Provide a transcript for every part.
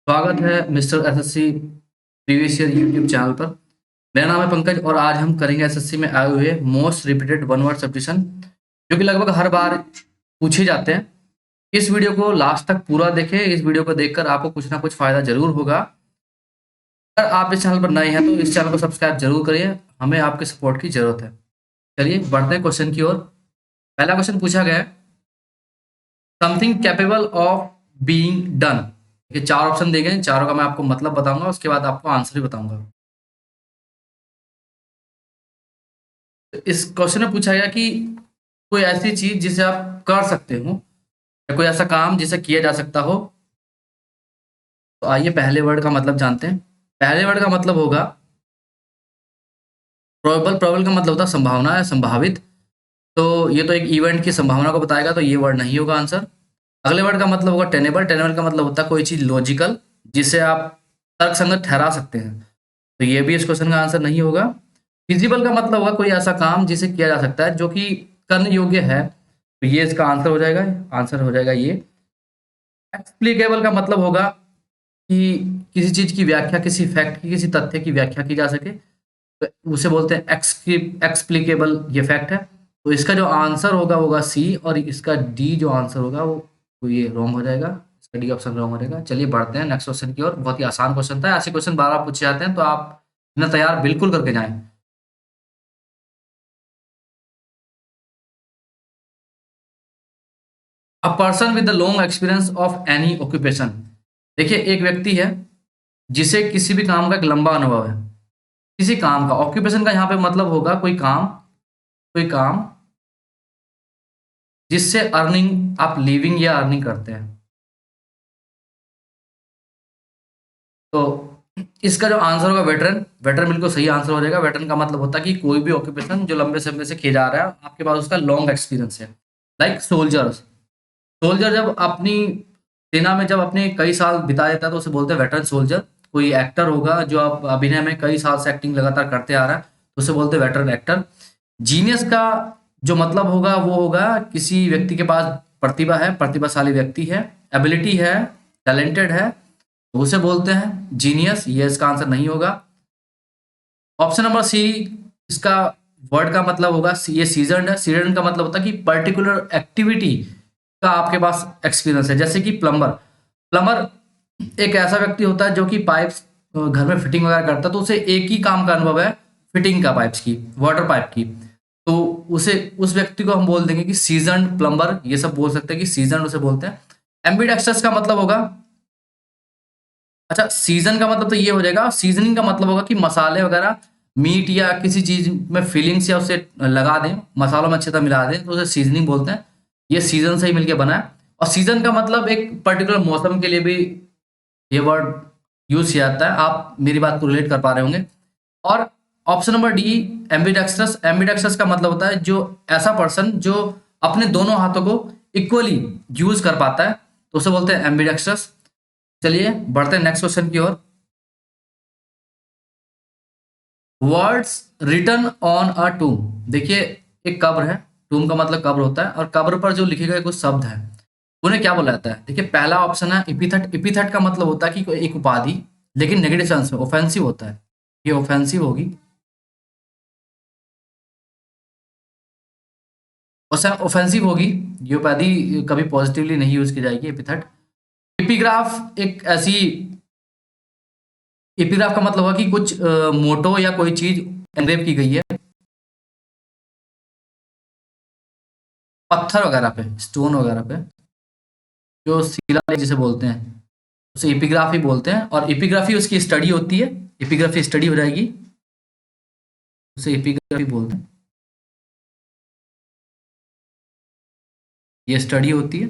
स्वागत है mister SSC previous year YouTube channel पर। मेरा नाम है पंकज और आज हम करेंगे एसएससी में आए हुए most repeated one word substitution जो कि लगभग हर बार पूछे जाते हैं। इस वीडियो को लास्ट तक पूरा देखें। इस वीडियो को देखकर आपको कुछ ना कुछ फायदा जरूर होगा। अगर आप इस चैनल पर नए हैं तो इस चैनल को सब्सक्राइब जरूर करिए, हमें आपके सपोर्ट की जरूरत है। चलिए बढ़ते हैं क्वेश्चन की ओर। पहला क्वेश्चन पूछा गया है, something capable of being done. ये चार ऑप्शन दिए गए हैं, चारों का मैं आपको मतलब बताऊंगा, उसके बाद आपको आंसर भी बताऊंगा। तो इस क्वेश्चन में पूछा गया कि कोई ऐसी चीज जिसे आप कर सकते हो या कोई ऐसा काम जिसे किया जा सकता हो। तो आइए पहले वर्ड का मतलब जानते हैं। पहले वर्ड का मतलब होगा प्रोबेबल। प्रोबेबल का मतलब होता है संभावना या संभावित। तो ये तो एक इवेंट की संभावना को बताएगा, तो ये वर्ड नहीं होगा आंसर। अगले वर्ड का मतलब होगा टेनेबल। टेनेबल का मतलब होता है कोई चीज लॉजिकल जिसे आप तर्कसंगत ठहरा सकते हैं, तो ये भी इस क्वेश्चन का आंसर नहीं होगा। फिजिबल का मतलब होगा कोई ऐसा काम जिसे किया जा सकता है जो कि करने योग्य है, तो ये इसका आंसर हो जाएगा। आंसर हो जाएगा ये। एक्सप्लिकेबल का मतलब होगा कि किसी चीज की व्याख्या, किसी फैक्ट की, किसी तथ्य की व्याख्या की जा सके, तो उसे बोलते हैं एक्सप्लिकेबल। ये फैक्ट है, तो इसका जो आंसर होगा वो होगा सी, और इसका डी जो आंसर होगा वो ये रॉन्ग हो जाएगा। इसका डी ऑप्शन रॉन्ग हो जाएगा। चलिए बढ़ते हैं नेक्स्ट क्वेश्चन की ओर। बहुत ही आसान क्वेश्चन था, ऐसे क्वेश्चन बार बार पूछे जाते हैं, तो आप इन्हें तैयार बिल्कुल करके जाएं। A person with the long experience of any occupation. देखिए एक व्यक्ति है जिसे किसी भी काम का एक लंबा अनुभव है, किसी काम का। ऑक्यूपेशन का यहाँ पे मतलब होगा कोई काम, कोई काम जिससे अर्निंग, आप लिविंग या अर्निंग करते हैं। तो इसका जो आंसर होगा वेटरन। वेटरन बिल्कुल सही आंसर हो जाएगा। वेटरन का मतलब होता है कि कोई भी ऑक्यूपेशन जो लंबे समय से किया जा रहा है, आपके पास उसका लॉन्ग एक्सपीरियंस है। Like soldier. सोल्जर जब अपनी सेना में जब अपने कई साल बिता देता है तो उसे बोलते हैं वेटरन सोल्जर। कोई एक्टर होगा जो अब अभिनय में कई साल से एक्टिंग लगातार करते आ रहा है, तो उसे बोलते हैं वेटरन एक्टर। जीनियस का जो मतलब होगा वो होगा किसी व्यक्ति के पास प्रतिभा है, प्रतिभाशाली व्यक्ति है, एबिलिटी है, टैलेंटेड है, तो उसे बोलते हैं जीनियस। ये इसका आंसर नहीं होगा। ऑप्शन नंबर सी, इसका वर्ड का मतलब होगा ये सीजन है। सीजन का मतलब होता है कि पर्टिकुलर एक्टिविटी का आपके पास एक्सपीरियंस है, जैसे कि प्लम्बर। प्लम्बर एक ऐसा व्यक्ति होता है जो कि पाइप्स घर में फिटिंग वगैरह करता है, तो उसे एक ही काम का अनुभव है, फिटिंग का, पाइप्स की, वाटर पाइप की। तो उसे, उस व्यक्ति को हम बोल देंगे कि सीजन्ड प्लम्बर। ये सब बोल सकते हैं कि सीजन उसे बोलते हैं। एम्बिडेक्स्ट्रस का मतलब होगा, अच्छा सीजन का मतलब तो ये हो जाएगा। सीजनिंग का मतलब होगा कि मसाले वगैरह मीट या किसी चीज में फीलिंग्स या उसे लगा दें, मसालों में अच्छी तरह मिला दें, तो उसे सीजनिंग बोलते हैं। ये सीजन से ही मिलके बना है। और सीजन का मतलब एक पर्टिकुलर मौसम के लिए भी ये वर्ड यूज किया जाता है। आप मेरी बात को रिलेट कर पा रहे होंगे। और ऑप्शन नंबर डी, एम्बिडेक्स्ट्रस। एम्बिडेक्स्ट्रस का मतलब होता है जो ऐसा पर्सन जो अपने दोनों हाथों को इक्वली यूज कर पाता है, तो उसे बोलते हैं एम्बिडेक्स्ट्रस। चलिए बढ़ते हैं नेक्स्ट क्वेश्चन की ओर। Words written on a tomb. देखिए एक कब्र है, टूम का मतलब कब्र होता है, और कब्र पर जो लिखे गए कुछ शब्द हैं उन्हें क्या बोला जाता है। देखिए पहला ऑप्शन है इपिथेट। इपिथेट का मतलब होता है कि कोई एक उपाधि, लेकिन नेगेटिव सेंस में, ऑफेंसिव होता है। ये ऑफेंसिव होगी, ऑफेंसिव होगी। ये उपाधि कभी पॉजिटिवली नहीं यूज की जाएगी, एपिथेट। एपिग्राफ एक ऐसी, एपिग्राफ का मतलब होगा कि कुछ मोटो या कोई चीज एनग्रेव की गई है पत्थर वगैरह पे, स्टोन वगैरह पे, जो शिलालेख जिसे बोलते हैं, उसे एपिग्राफी बोलते हैं। और एपिग्राफी उसकी स्टडी होती है, एपिग्राफी स्टडी हो जाएगी, उसे एपिग्राफी बोलते हैं। ये स्टडी होती है,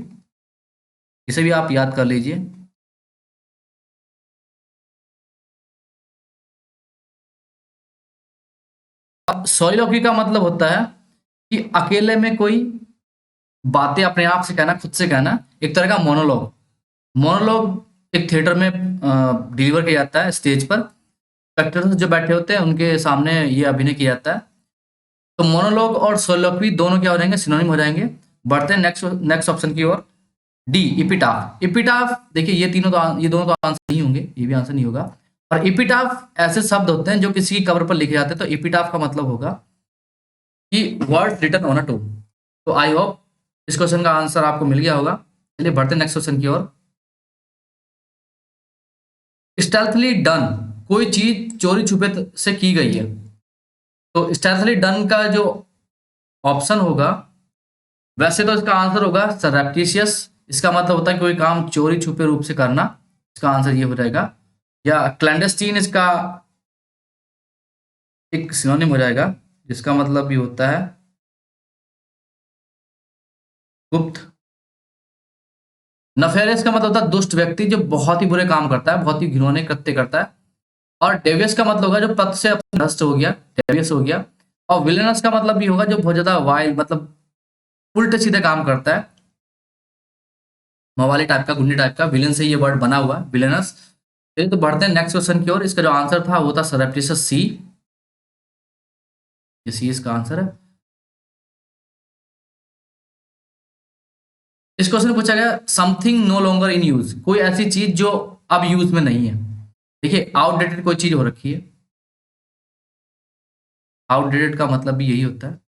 इसे भी आप याद कर लीजिए। अब सॉलिलोक्वी का मतलब होता है कि अकेले में कोई बातें अपने आप से कहना, खुद से कहना, एक तरह का मोनोलॉग। मोनोलॉग एक थिएटर में डिलीवर किया जाता है स्टेज पर। एक्टर्स जो बैठे होते हैं उनके सामने ये अभिनय किया जाता है। तो मोनोलॉग और सोलोक्वी दोनों क्या हो जाएंगे, सिनोनिम हो जाएंगे। बढ़ते हैं नेक्स्ट नेक्स्ट ऑप्शन की ओर। डी इपिटाफ। इपिटाफ देखिए ये ये दोनों तो आंसर नहीं होंगे, ये भी आंसर नहीं होगा। और इपिटाफ ऐसे शब्द होते हैं जो किसी की कब्र पर लिखे जाते हैं, तो इपिटाफ का मतलब होगा कि word written on a tome. तो आई होप इस क्वेश्चन का आंसर आपको मिल गया होगा। चलिए बढ़ते हैं नेक्स्ट क्वेश्चन की ओर। स्टेल्थली डन, कोई चीज चोरी छुपे से की गई है। तो स्टेल्थली डन का जो ऑप्शन होगा, वैसे तो इसका आंसर होगा सररेप्टिशियस। इसका मतलब होता है कि कोई काम चोरी छुपे रूप से करना, इसका आंसर ये हो जाएगा। या क्लैंडस्टीन इसका एक सिनोनिम हो जाएगा, जिसका मतलब भी होता है गुप्त। नफेरियस का मतलब होता है दुष्ट व्यक्ति जो बहुत ही बुरे काम करता है, बहुत ही घिनौने कृत्य करता है। और डेवियस का मतलब होगा जो पद से अपने भ्रष्ट हो गया, डेवियस हो गया। और विलेनस का मतलब भी होगा जो बहुत ज्यादा वाइल्ड, मतलब उल्टे सीधे काम करता है, मवाली टाइप का, गुंडे टाइप का। विलेन से ये वर्ड बना हुआ है, विलेनस। चलिए तो बढ़ते हैं नेक्स्ट क्वेश्चन की ओर। इसका जो आंसर था वो था सररेप्टिशियस, सी। ये सी इसका आंसर है। इस क्वेश्चन में पूछा गया something no longer in use, कोई ऐसी चीज जो अब यूज में नहीं है। देखिए आउटडेटेड कोई चीज हो रखी है, आउटडेटेड का मतलब भी यही होता है।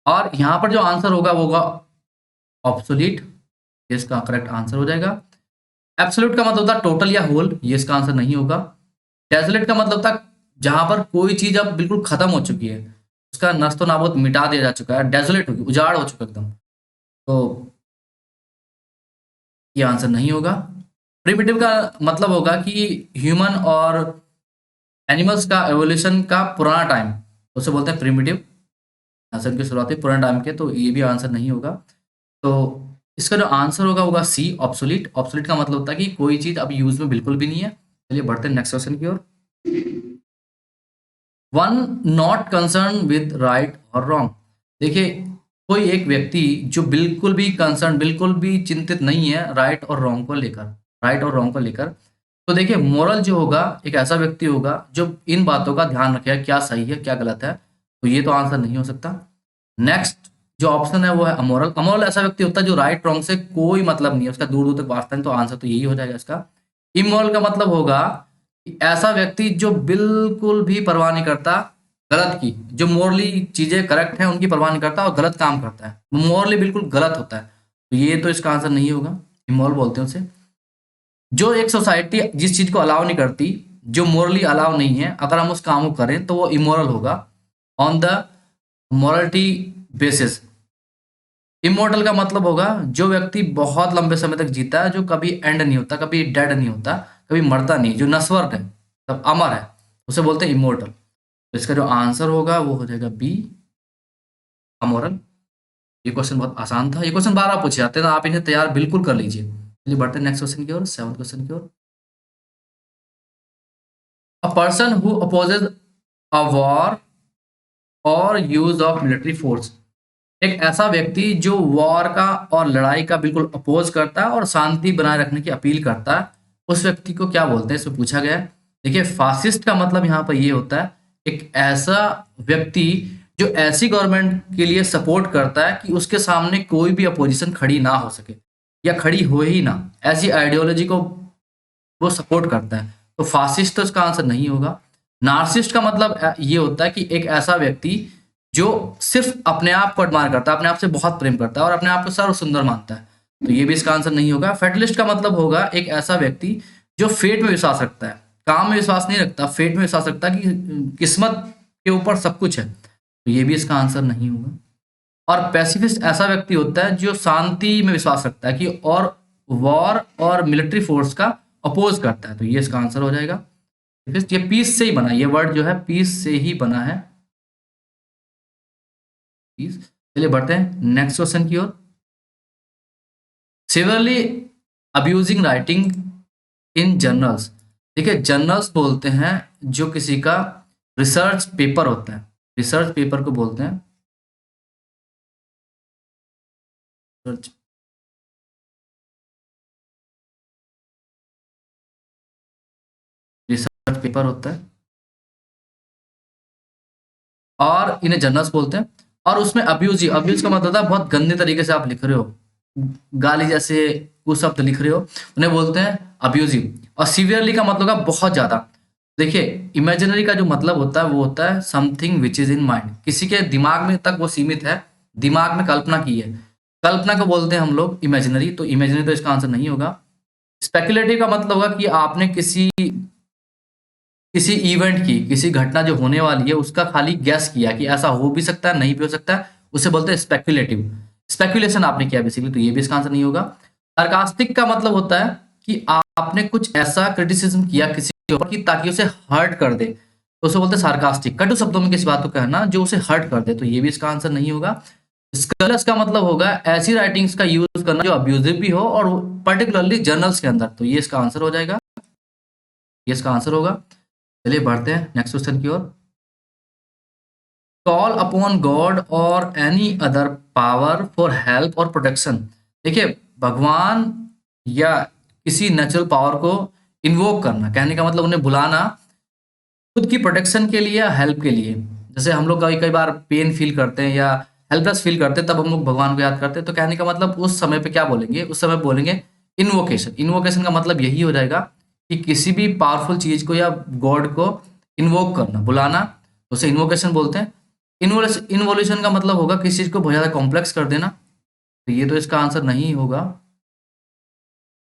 और यहां पर जो आंसर होगा वो होगा ऑब्सोलीट, ये इसका करेक्ट आंसर हो जाएगा। एब्सोल्यूट का मतलब होता है टोटल या होल, ये इसका आंसर नहीं होगा। डेसोलेट का मतलब होता है जहां पर कोई चीज अब बिल्कुल खत्म हो चुकी है, उसका नष्तो नाबूद मिटा दिया जा चुका है, डेसोलेट होगी, उजाड़ हो चुका एकदम। तो ये आंसर नहीं होगा। प्रिमिटिव का मतलब होगा कि ह्यूमन और एनिमल्स का एवोल्यूशन का पुराना टाइम, उसे बोलते हैं प्रिमिटिव। आंसर की शुरुआती पुराने टाइम के, तो ये भी आंसर नहीं होगा। तो इसका जो आंसर होगा होगा सी ऑब्सोलीट। ऑब्सोलीट का मतलब होता है कि कोई चीज अब यूज में बिल्कुल भी नहीं है। चलिए बढ़ते हैं नेक्स्ट क्वेश्चन की ओर। One not concern with right or wrong. देखिए कोई एक व्यक्ति जो बिल्कुल भी कंसर्न, बिल्कुल भी चिंतित नहीं है राइट और रॉन्ग को लेकर, राइट और रॉन्ग को लेकर। तो देखिए मोरल जो होगा, एक ऐसा व्यक्ति होगा जो इन बातों का ध्यान रखेगा क्या सही है क्या गलत है। तो ये तो आंसर नहीं हो सकता। नेक्स्ट जो ऑप्शन है वो है अमोरल। अमोरल ऐसा व्यक्ति होता है जो राइट रॉन्ग से कोई मतलब नहीं है, उसका दूर दूर तक वास्ता नहीं। तो आंसर तो यही हो जाएगा इसका। इमोरल का मतलब होगा कि ऐसा व्यक्ति जो बिल्कुल भी परवाह नहीं करता गलत की, जो मोरली चीजें करेक्ट हैं उनकी परवाह नहीं करता और गलत काम करता है, मोरली बिल्कुल गलत होता है। तो ये तो इसका आंसर नहीं होगा, इमोरल बोलते हैं उसे। जो एक सोसाइटी जिस चीज को अलाउ नहीं करती, जो मोरली अलाउ नहीं है, अगर हम उस काम को करें तो वो इमोरल होगा on the morality basis. Immortal का मतलब होगा जो व्यक्ति बहुत लंबे समय तक जीता है, जो कभी एंड नहीं होता, कभी डेड नहीं होता, कभी मरता नहीं, जो नश्वर है, तब अमर है, उसे बोलते हैं इमोर्टल। तो इसका जो आंसर होगा वो हो जाएगा बी, अमोरल। ये क्वेश्चन बहुत आसान था, ये क्वेश्चन बार बार पूछे जाते हैं, तो आप इन्हें तैयार बिल्कुल कर लीजिए। चलिए बढ़ते हैं नेक्स्ट क्वेश्चन की ओर, सेवंथ क्वेश्चन की ओर। A person who opposes a war or use of military force. एक ऐसा व्यक्ति जो वॉर का और लड़ाई का बिल्कुल अपोज करता है और शांति बनाए रखने की अपील करता है, उस व्यक्ति को क्या बोलते हैं, इसमें पूछा गया है। देखिए फासिस्ट का मतलब यहाँ पर ये होता है एक ऐसा व्यक्ति जो ऐसी गवर्नमेंट के लिए सपोर्ट करता है कि उसके सामने कोई भी अपोजिशन खड़ी ना हो सके या खड़ी हो ही ना, ऐसी आइडियोलॉजी को वो सपोर्ट करता है। तो फासिस्ट तो इसका आंसर नहीं होगा। नार्सिसिस्ट का मतलब ये होता है कि एक ऐसा व्यक्ति जो सिर्फ अपने आप को एडमायर करता है, अपने आप से बहुत प्रेम करता है और अपने आप को सर्व सुंदर मानता है। तो ये भी इसका आंसर नहीं होगा। फेटलिस्ट का मतलब होगा एक ऐसा व्यक्ति जो फेट में विश्वास रखता है, काम में विश्वास नहीं रखता, फेट में विश्वास रखता है कि किस्मत के ऊपर सब कुछ है। तो ये भी इसका आंसर नहीं होगा। और पैसिफिस्ट ऐसा व्यक्ति होता है जो शांति में विश्वास रखता है कि और वॉर और मिलिट्री फोर्स का अपोज करता है। तो ये इसका आंसर हो जाएगा। ये पीस से ही बना, ये वर्ड जो है पीस से ही बना है, पीस। चलिए बढ़ते हैं नेक्स्ट क्वेश्चन की ओर। Severely abusing writing in journals. देखिए जर्नल्स बोलते हैं जो किसी का रिसर्च पेपर होता है, रिसर्च पेपर को बोलते हैं रिसर्च, रिसर्च पेपर होता है और इन्हें जर्नल्स बोलते हैं। और उसमें अब्यूज, अब्यूज का मतलब होता है बहुत गंदे तरीके से आप लिख रहे हो, गाली जैसे कुछ शब्द लिख रहे हो, उन्हें बोलते हैं अब्यूजिव। और सीवियरली का मतलब होगा बहुत ज़्यादा। देखिए, इमेजिनरी का जो मतलब होता है वो होता है something which is in mind, किसी के दिमाग में तक वो सीमित है, दिमाग में कल्पना की है। कल्पना को बोलते हैं हम लोग इमेजिनरी, तो इमेजिनरी तो इसका आंसर नहीं होगा। स्पेकुलेटिव का मतलब होगा कि आपने किसी किसी इवेंट की, किसी घटना जो होने वाली है उसका खाली गेस किया कि ऐसा हो भी सकता है, नहीं भी हो सकता है, उसे बोलते हैं स्पेक्युलेटिव। स्पेक्युलेशन आपने किया बेसिकली, तो ये भी इसका आंसर नहीं होगा। सार्कास्टिक का मतलब होता है कि आपने कुछ ऐसा क्रिटिसिज्म किया किसी के ऊपर कि ताकि उसे हर्ट कर दे, तो उसे बोलते हैं सार्कास्टिक। कटु शब्दों में किसी बात को कहना जो उसे हर्ट कर दे, तो ये भी इसका आंसर नहीं होगा। स्कैलस का मतलब होगा ऐसी राइटिंग्स का यूज करना जो अब्यूजिव भी हो और पर्टिकुलरली जर्नल्स के अंदर, तो ये इसका आंसर हो जाएगा, ये इसका आंसर होगा। चलिए बढ़ते हैं नेक्स्ट क्वेश्चन की ओर। कॉल अपॉन गॉड और any other power for help और प्रोटेक्शन। देखिए, भगवान या किसी नेचुरल पावर को इन्वोक करना, कहने का मतलब उन्हें बुलाना खुद की प्रोटेक्शन के लिए या हेल्प के लिए। जैसे हम लोग कई कई बार पेन फील करते हैं या हेल्पलेस फील करते हैं, तब हम लोग भगवान को याद करते हैं। तो कहने का मतलब उस समय पे क्या बोलेंगे, उस समय बोलेंगे इन्वोकेशन। इन्वोकेशन का मतलब यही हो जाएगा कि किसी भी पावरफुल चीज को या गॉड को इन्वोक करना, बुलाना, तो उसे इन्वोकेशन बोलते हैं। इन्वोल्यूशन का मतलब होगा किसी चीज को बहुत ज्यादा कॉम्प्लेक्स कर देना, तो ये तो इसका आंसर नहीं होगा।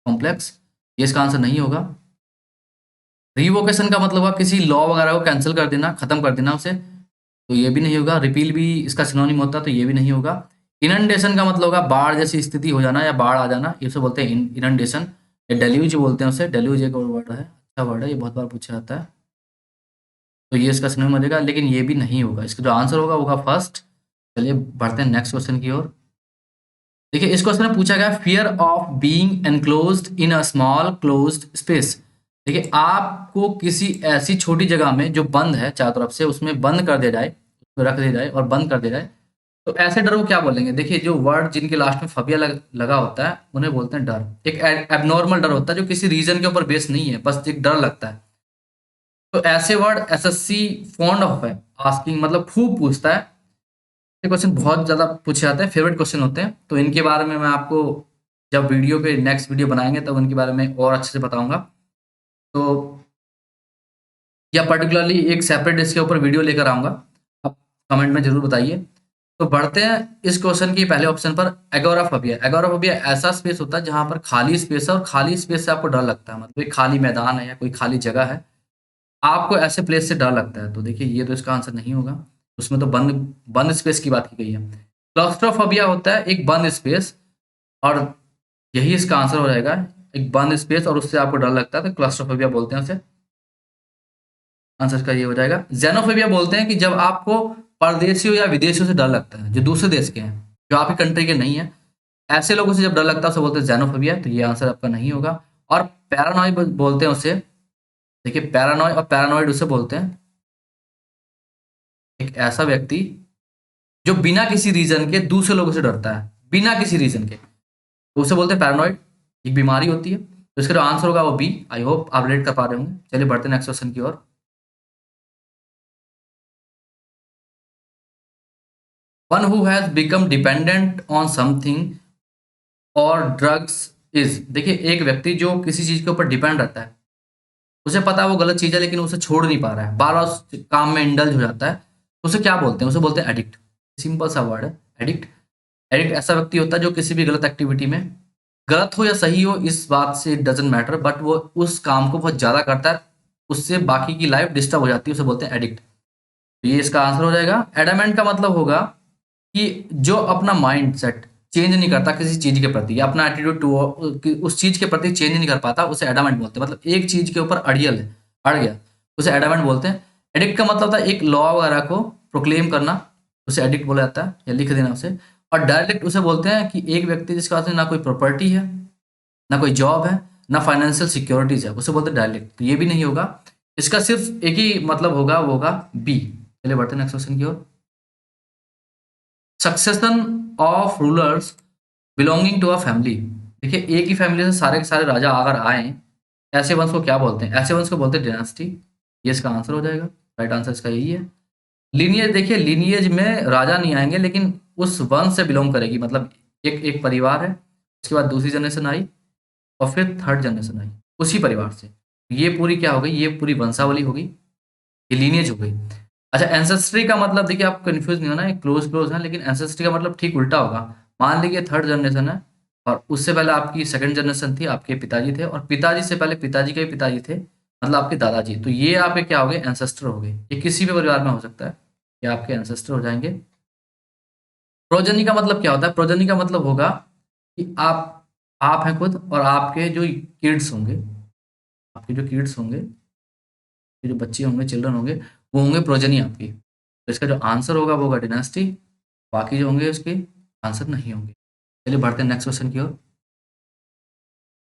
कॉम्प्लेक्स, ये इसका आंसर नहीं होगा। रिवोकेशन का मतलब होगा किसी लॉ वगैरह को कैंसिल कर देना, खत्म कर देना उसे, तो ये भी नहीं होगा। रिपील भी इसका सिनोनिम होता है, तो ये भी नहीं होगा। इनंडेशन का मतलब होगा बाढ़ जैसी स्थिति हो जाना या बाढ़ आ जाना, ये उसे बोलते हैं इनंडेशन, या डेल्यूज बोलते हैं उसे। डेल्यूज एक और वर्ड है, अच्छा वर्ड है, ये बहुत बार पूछा जाता है, तो ये इसका सिनोनिम हो जाएगा, लेकिन ये भी नहीं होगा। इसका जो आंसर होगा वो होगा फर्स्ट। चलिए बढ़ते हैं नेक्स्ट क्वेश्चन की ओर। देखिए, इस क्वेश्चन में पूछा गया fear of being enclosed in a small closed space. देखिए, आपको किसी ऐसी छोटी जगह में जो बंद है चारों तरफ से, उसमें बंद कर दिया जाए, उसमें रख दिया जाए और बंद कर दिया जाए, तो ऐसे डर को क्या बोलेंगे। देखिए, जो वर्ड जिनके लास्ट में फबिया लगा होता है उन्हें बोलते हैं डर। एक एबनॉर्मल डर होता है जो किसी रीजन के ऊपर बेस नहीं है, बस एक डर लगता है। तो ऐसे वर्ड एसएससी फॉन्ड ऑफ है आस्किंग, मतलब खूब पूछता है। ये क्वेश्चन बहुत ज़्यादा पूछे जाते हैं, फेवरेट क्वेश्चन होते हैं, तो इनके बारे में मैं आपको जब वीडियो पे नेक्स्ट वीडियो बनाएंगे तब उनके बारे में और अच्छे से बताऊंगा। तो या पर्टिकुलरली एक सेपरेट इसके ऊपर वीडियो लेकर आऊंगा, आप कमेंट में जरूर बताइए। तो बढ़ते हैं इस क्वेश्चन की पहले ऑप्शन पर, एगोराफोबिया। एगोराफोबिया ऐसा स्पेस होता है जहां पर खाली स्पेस है और खाली स्पेस से आपको डर लगता है, मतलब एक खाली मैदान है या कोई खाली जगह है, आपको ऐसे प्लेस से डर लगता है। तो देखिए, ये तो इसका आंसर नहीं होगा, उसमें तो बंद बंद स्पेस की बात की गई है। क्लॉस्ट्रोफोबिया होता है एक बंद स्पेस, और यही इसका आंसर हो जाएगा, एक बंद स्पेस और उससे आपको डर लगता है, तो क्लॉस्ट्रोफोबिया बोलते हैं उसे। आंसर का ये हो जाएगा। जेनोफोबिया बोलते हैं कि जब आपको परदेशियों या विदेशियों से डर लगता है, जो दूसरे देश के हैं, जो आपकी कंट्री के नहीं है, ऐसे लोगों से जब डर लगता है उसे बोलते हैं जेनोफोबिया, तो ये आंसर आपका नहीं होगा। और पैरानॉइड बोलते हैं उसे। देखिए, पैरानॉइड और पैरानॉइड उसे बोलते हैं एक ऐसा व्यक्ति जो बिना किसी रीजन के दूसरे लोगों से डरता है, बिना किसी रीजन के, तो उसे बोलते हैं पैरानॉइड। एक बीमारी होती है, तो इसका जो आंसर होगा वो बी। आई होप आप रिलेट कर पा रहे होंगे। चलिए बढ़ते हैं नेक्स्ट क्वेश्चन की ओर। One who has become dependent on something or drugs is. देखिए, एक व्यक्ति जो किसी चीज के ऊपर डिपेंड रहता है, उसे पता है वो गलत चीज है लेकिन उसे छोड़ नहीं पा रहा है, बार बार उस काम में इंडल्ज हो जाता है, तो उसे क्या बोलते हैं, उसे बोलते हैं एडिक्ट। सिंपल सा वर्ड है, एडिक्ट। एडिक्ट ऐसा व्यक्ति होता है जो किसी भी गलत एक्टिविटी में, गलत हो या सही हो इस बात से डजेंट मैटर, बट वो उस काम को बहुत ज्यादा करता है, उससे बाकी की लाइफ डिस्टर्ब हो जाती है, उसे बोलते हैं एडिक्ट। तो ये इसका आंसर हो जाएगा। एडामेंट का मतलब होगा कि जो अपना माइंड सेट चेंज नहीं करता किसी चीज के प्रति, या अपना एटीट्यूड टू उस चीज के प्रति चेंज नहीं कर पाता, उसे एडामेंट बोलते हैं। मतलब एक चीज के ऊपर अड़ियल है, अड़ गया, उसे एडामेंट बोलते हैं। एडिक्ट का मतलब होता है एक लॉ वगैरह को प्रोक्लेम करना, उसे एडिक्ट बोला जाता है, या लिख देना उसे। और डायरेक्ट उसे बोलते हैं कि एक व्यक्ति जिसके पास ना कोई प्रॉपर्टी है, ना कोई जॉब है, ना फाइनेंशियल सिक्योरिटीज है, उसे बोलते हैं डायरेक्ट, तो ये भी नहीं होगा। इसका सिर्फ एक ही मतलब होगा, वो होगा बी। चलिए बढ़ते हैं नेक्स्ट क्वेश्चन की ओर। Succession of rulers belonging to a family. देखिए, एक ही फैमिली से सारे के सारे राजा अगर आए, ऐसे वंश को क्या बोलते हैं, ऐसे वंश को बोलते हैं डायनास्टी। ये इसका आंसर हो जाएगा, राइट आंसर इसका यही है। लीनियज, देखिए लीनियज में राजा नहीं आएंगे लेकिन उस वंश से बिलोंग करेगी, मतलब एक एक परिवार है उसके बाद दूसरी जनरेशन आई और फिर थर्ड जनरेशन आई उसी परिवार से। ये पूरी क्या हो गई, ये पूरी वंशावली हो गई, ये लीनिएज हो गई। अच्छा, एंसेस्ट्री का मतलब देखिए, आप कंफ्यूज नहीं होना, ये क्लोज है, लेकिन एंसेस्ट्री का मतलब ठीक उल्टा होगा। मान लीजिए थर्ड जनरेशन है और उससे पहले आपकी सेकंड जनरेशन थी, आपके पिताजी थे, और पिताजी से पहले पिताजी के भी पिताजी थे, मतलब आपके दादाजी। तो ये आपके क्या हो गए, एंसेस्टर हो गए। ये किसी भी परिवार में हो सकता है, ये आपके एंसेस्टर हो जाएंगे। प्रोजनी का मतलब क्या होता है, प्रोजनी का मतलब होगा कि आप हैं खुद, और आपके जो किड्स होंगे, आपके जो किड्स होंगे, ये जो बच्चे होंगे, चिल्ड्रन होंगे, वो होंगे प्रोजनी आपकी। तो इसका जो आंसर होगा वो होगा डिनास्टी, बाकी जो होंगे उसके आंसर नहीं होंगे। चलिए बढ़ते हैं नेक्स्ट क्वेश्चन की ओर।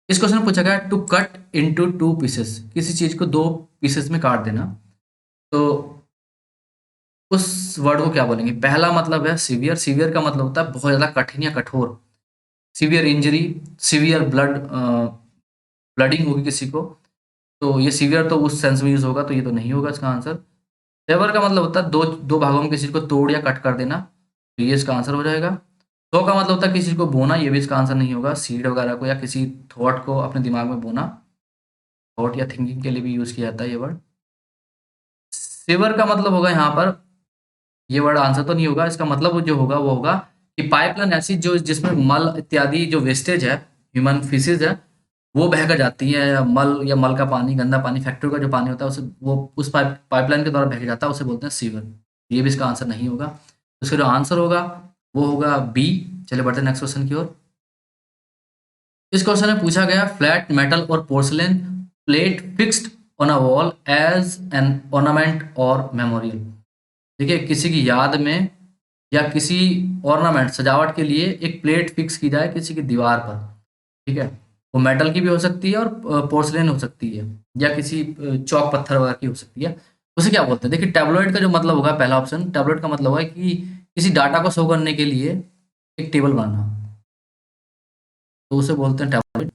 इस क्वेश्चन में पूछा गया to cut into two pieces, किसी चीज को दो पीसेस में काट देना। तो उस वर्ड को क्या बोलेंगे। पहला मतलब है सीवियर, सीवियर का मतलब होता है बहुत ज्यादा कठिन या कठोर। सीवियर इंजरी, सीवियर ब्लडिंग होगी किसी को, तो ये सीवियर तो उस सेंस में यूज होगा, तो ये तो नहीं होगा इसका आंसर। सेवर का मतलब होता है दो दो भागों में किसी को तोड़ या कट कर देना, तो ये इसका आंसर हो जाएगा। सो का मतलब होता है किसी को बोना, ये भी इसका आंसर नहीं होगा। सीड वगैरह को या किसी थॉट को अपने दिमाग में बोना, थॉट या थिंकिंग के लिए भी यूज किया जाता है ये वर्ड। सिवर का मतलब होगा यहाँ पर, ये वर्ड आंसर तो नहीं होगा, इसका मतलब जो होगा वो होगा कि पाइपलाइन ऐसी जो जिसमें मल इत्यादि जो वेस्टेज है, ह्यूमन फीसिस है, वो बह कर जाती है, या मल का पानी, गंदा पानी, फैक्ट्री का जो पानी होता है उसे वो उस पाइपलाइन के द्वारा बह के जाता है, उसे बोलते हैं सीवर। ये भी इसका आंसर नहीं होगा। तो इसका जो आंसर होगा वो होगा बी। चलिए बढ़ते हैं नेक्स्ट क्वेश्चन की ओर। इस क्वेश्चन में पूछा गया flat metal or porcelain plate fixed on a wall as an ornament or memorial. देखिए, किसी की याद में या किसी ऑर्नामेंट सजावट के लिए एक प्लेट फिक्स की जाए किसी की दीवार पर, ठीक है। वो मेटल की भी हो सकती है और पोर्सलेन हो सकती है, या किसी चौक पत्थर वगैरह की हो सकती है। उसे क्या बोलते हैं। देखिए, टैबलॉइड का जो मतलब होगा, पहला ऑप्शन टैबलॉइड का मतलब होगा कि किसी डाटा को शो करने के लिए एक टेबल बनाना, तो उसे बोलते हैं टैबलॉइड।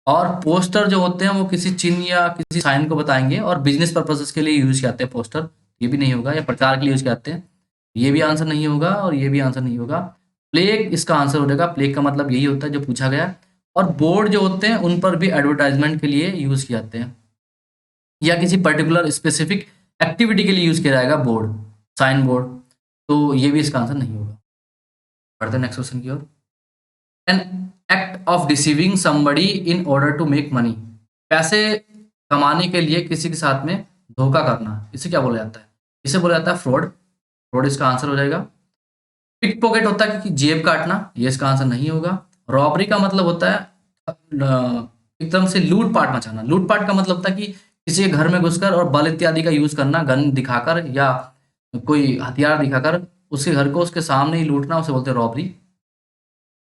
और पोस्टर जो होते हैं वो किसी चिन्ह या किसी साइन को बताएंगे, और बिजनेस पर्पसेस के लिए यूज किए जाते हैं पोस्टर, ये भी नहीं होगा। या प्रचार के लिए यूज किए जाते हैं, ये भी आंसर नहीं होगा, और ये भी आंसर नहीं होगा। प्लेग इसका आंसर हो जाएगा। प्लेग का मतलब यही होता है जो पूछा गया है। और बोर्ड जो होते हैं उन पर भी एडवर्टाइजमेंट के लिए यूज किए जाते हैं, या किसी पर्टिकुलर स्पेसिफिक एक्टिविटी के लिए यूज किया जाएगा बोर्ड, साइन बोर्ड। तो ये भी इसका आंसर नहीं होगा। बढ़ते हैं नेक्स्ट क्वेश्चन की ओर। An act of deceiving somebody in order to make money, पैसे कमाने के लिए किसी के साथ में धोखा करना, इसे क्या बोला जाता है। इसे बोला जाता है फ्रॉड। फ्रॉड इसका आंसर हो जाएगा। पिक पॉकेट होता है कि जेब काटना, ये इसका आंसर नहीं होगा। रॉबरी का मतलब होता है एकदम से लूटपाट मचाना। लूटपाट का मतलब होता है कि किसी के घर में घुसकर और बल इत्यादि का यूज करना, गन दिखाकर या कोई हथियार दिखाकर उसके घर को उसके सामने ही लूटना, उसे बोलते हैं रॉबरी।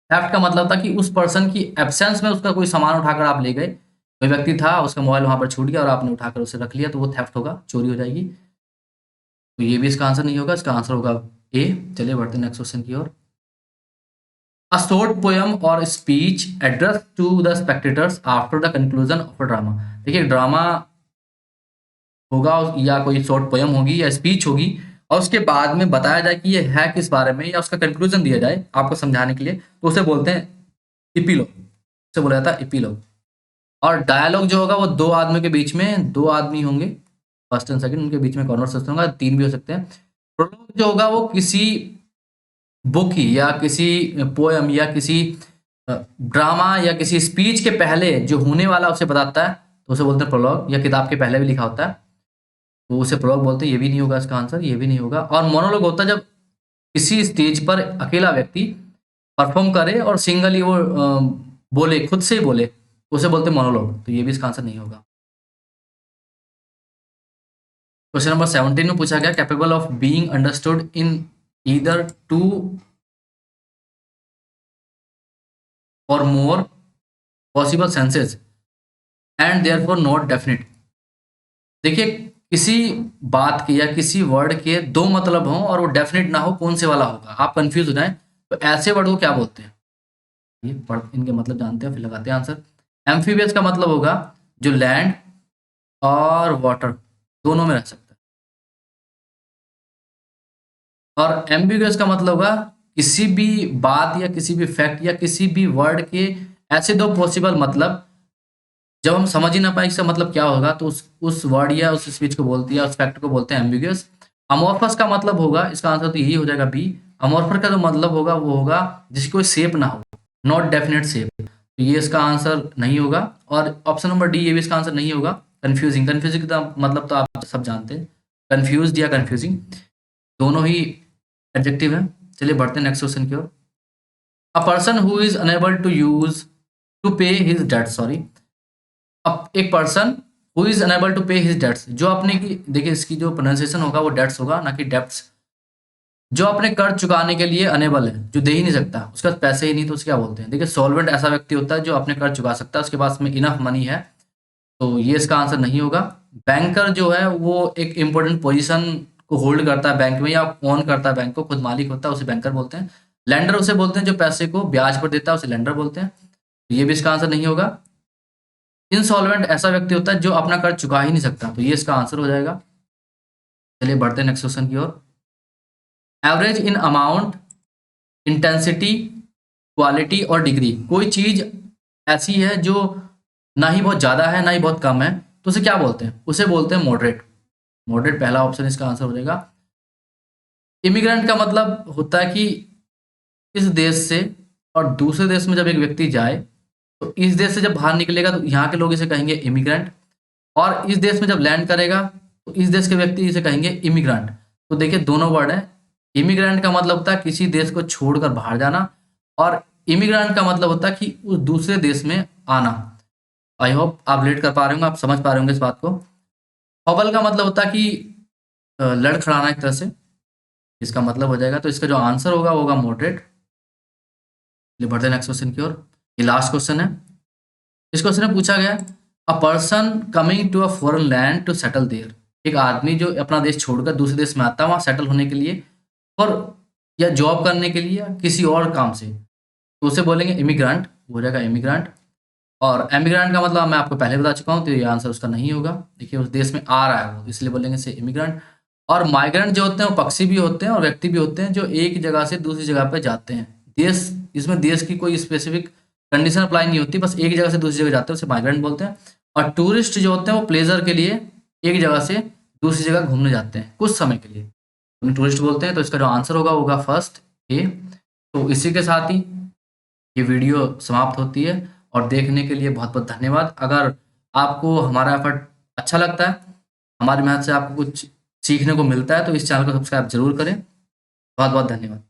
थेफ्ट का मतलब था कि उस पर्सन की एब्सेंस में उसका कोई सामान उठाकर आप ले गए। कोई व्यक्ति था, उसका मोबाइल वहां पर छूट गया और आपने उठाकर उसे रख लिया, तो वो थेफ्ट होगा, चोरी हो जाएगी। तो ये भी इसका आंसर नहीं होगा, इसका आंसर होगा ए। चलिए बढ़ते हैं नेक्स्ट क्वेश्चन की ओर। A short poem or speech address to the spectators after the conclusion of a drama. देखिए, ड्रामा होगा या कोई शॉर्ट पोयम होगी या स्पीच होगी, और उसके बाद में बताया जाए कि ये है किस बारे में, या उसका कंक्लूजन दिया जाए आपको समझाने के लिए, तो उसे बोलते हैं इपीलॉग। उसे बोला जाता है इपीलॉग। और डायलॉग जो होगा वो दो आदमियों के बीच में, दो आदमी होंगे फर्स्ट एंड सेकंड, उनके बीच में कॉन्वर्सेशन होगा, तीन भी हो सकते हैं। प्रोलॉग जो होगा वो किसी बुक ही या किसी पोयम या किसी ड्रामा या किसी स्पीच के पहले जो होने वाला उसे बताता है, तो उसे बोलते हैं प्रोलॉग। या किताब के पहले भी लिखा होता है, तो उसे प्रोलॉग बोलते हैं। ये भी नहीं होगा इसका आंसर, ये भी नहीं होगा। और मोनोलॉग होता है जब किसी स्टेज पर अकेला व्यक्ति परफॉर्म करे और सिंगली वो बोले, खुद से ही बोले, उसे बोलते हैं मोनोलॉग। तो ये भी इसका आंसर नहीं होगा। क्वेश्चन नंबर 17 में पूछा गया capable of being understood in either two or more possible senses and therefore not definite. देखिए, किसी बात के या किसी वर्ड के दो मतलब हों और वो डेफिनेट ना हो, कौन से वाला होगा, आप कंफ्यूज हो जाएं, तो ऐसे वर्ड को क्या बोलते हैं। ये पढ़ इनके मतलब जानते हैं, फिर लगाते हैं आंसर। एम्फीबियस का मतलब होगा जो लैंड और वाटर दोनों में रह सकता है। और एम्बिगुअस का मतलब होगा किसी भी बात या किसी भी फैक्ट या किसी भी वर्ड के ऐसे 2 पॉसिबल मतलब जब हम समझ ही ना पाए इसका मतलब क्या होगा, तो उस वर्ड या उस स्पीच को बोलते हैं या उस फैक्ट को बोलते हैं एम्बिगुअस। अमोर्फस का मतलब होगा, इसका आंसर तो यही हो जाएगा बी। अमोर्फस का जो मतलब होगा वो होगा जिसकी कोई शेप ना हो, नॉट डेफिनेट शेप। तो ये इसका आंसर नहीं होगा। और ऑप्शन नंबर डी, ये भी इसका आंसर नहीं होगा। कन्फ्यूजिंग, कन्फ्यूजिंग का मतलब तो आप सब जानते हैं, कन्फ्यूज्ड या कन्फ्यूजिंग दोनों ही एडजेक्टिव है। चलिए बढ़ते हैं नेक्स्ट क्वेश्चन की ओर। A person who is unable to use to pay his debt, sorry, अब एक person who is unable to pay his debts, जो अपने की, देखिए इसकी जो प्रोनाउंसिएशन होगा वो डेट्स होगा ना कि डेप्ट्स। जो अपने कर्ज चुकाने के लिए अनेबल है, जो दे ही नहीं सकता, उसके पास पैसे ही नहीं, तो उसे क्या बोलते हैं? देखिए सॉल्वेंट ऐसा व्यक्ति होता है जो अपने कर्ज चुका सकता है, उसके पास में इनफ मनी है, तो ये इसका आंसर नहीं होगा। बैंकर जो है वो एक इंपॉर्टेंट पोजीशन को होल्ड करता है बैंक में या ओन करता है बैंक को, खुद मालिक होता है, उसे बैंकर बोलते हैं। लेंडर उसे बोलते हैं जो पैसे को ब्याज पर देता है, उसे लेंडर बोलते हैं। तो ये भी इसका आंसर नहीं होगा। इंसॉल्वेंट ऐसा व्यक्ति होता है जो अपना कर्ज चुका ही नहीं सकता, तो ये इसका आंसर हो जाएगा। चलिए बढ़ते हैं नेक्स्ट क्वेश्चन की ओर। Average in amount, intensity, quality or degree, कोई चीज ऐसी है जो ना ही बहुत ज्यादा है ना ही बहुत कम है, तो उसे क्या बोलते हैं? उसे बोलते हैं मॉडरेट। मॉडरेट पहला ऑप्शन इसका आंसर हो जाएगा। इमिग्रेंट का मतलब होता है कि इस देश से और दूसरे देश में जब एक व्यक्ति जाए, तो इस देश से जब बाहर निकलेगा तो यहाँ के लोग इसे कहेंगे इमिग्रेंट, और इस देश में जब लैंड करेगा तो इस देश के व्यक्ति इसे कहेंगे इमिग्रेंट। तो देखिए दोनों वर्ड है। इमिग्रेंट का मतलब होता है किसी देश को छोड़कर बाहर जाना, और इमिग्रेंट का मतलब होता है कि उस दूसरे देश में आना। आई होप आप रिलेट कर पा रहे होंगे, आप समझ पा रहे होंगे इस बात को। हॉबल का मतलब होता है कि लड़खड़ाना एक तरह से, इसका मतलब हो जाएगा। तो इसका जो आंसर होगा वो होगा मॉडरेट। बढ़ते हैं नेक्स्ट क्वेश्चन की ओर। ये लास्ट क्वेश्चन है। इस क्वेश्चन में पूछा गया, a person coming to a foreign land to settle there, एक आदमी जो अपना देश छोड़कर दूसरे देश में आता है वहाँ सेटल होने के लिए, और या जॉब करने के लिए या किसी और काम से, तो उसे बोलेंगे इमिग्रेंट, हो जाएगा इमिग्रेंट। और एमिग्रेंट का मतलब मैं आपको पहले बता चुका हूँ, तो ये आंसर उसका नहीं होगा। देखिए उस देश में आ रहा है वो, इसलिए बोलेंगे इसे इमिग्रेंट। और माइग्रेंट जो होते हैं वो पक्षी भी होते हैं और व्यक्ति भी होते हैं जो एक जगह से दूसरी जगह पे जाते हैं। देश, इसमें देश की कोई स्पेसिफिक कंडीशन अप्लाई नहीं होती, बस एक जगह से दूसरी जगह जाते हैं, उसे माइग्रेंट बोलते हैं। और टूरिस्ट जो होते हैं वो प्लेजर के लिए एक जगह से दूसरी जगह घूमने जाते हैं कुछ समय के लिए, उन्हें टूरिस्ट बोलते हैं। तो इसका जो आंसर होगा वो होगा फर्स्ट ए। तो इसी के साथ ही ये वीडियो समाप्त होती है, और देखने के लिए बहुत बहुत धन्यवाद। अगर आपको हमारा एफर्ट अच्छा लगता है, हमारी मेहनत से आपको कुछ सीखने को मिलता है, तो इस चैनल को सब्सक्राइब जरूर करें। बहुत बहुत धन्यवाद।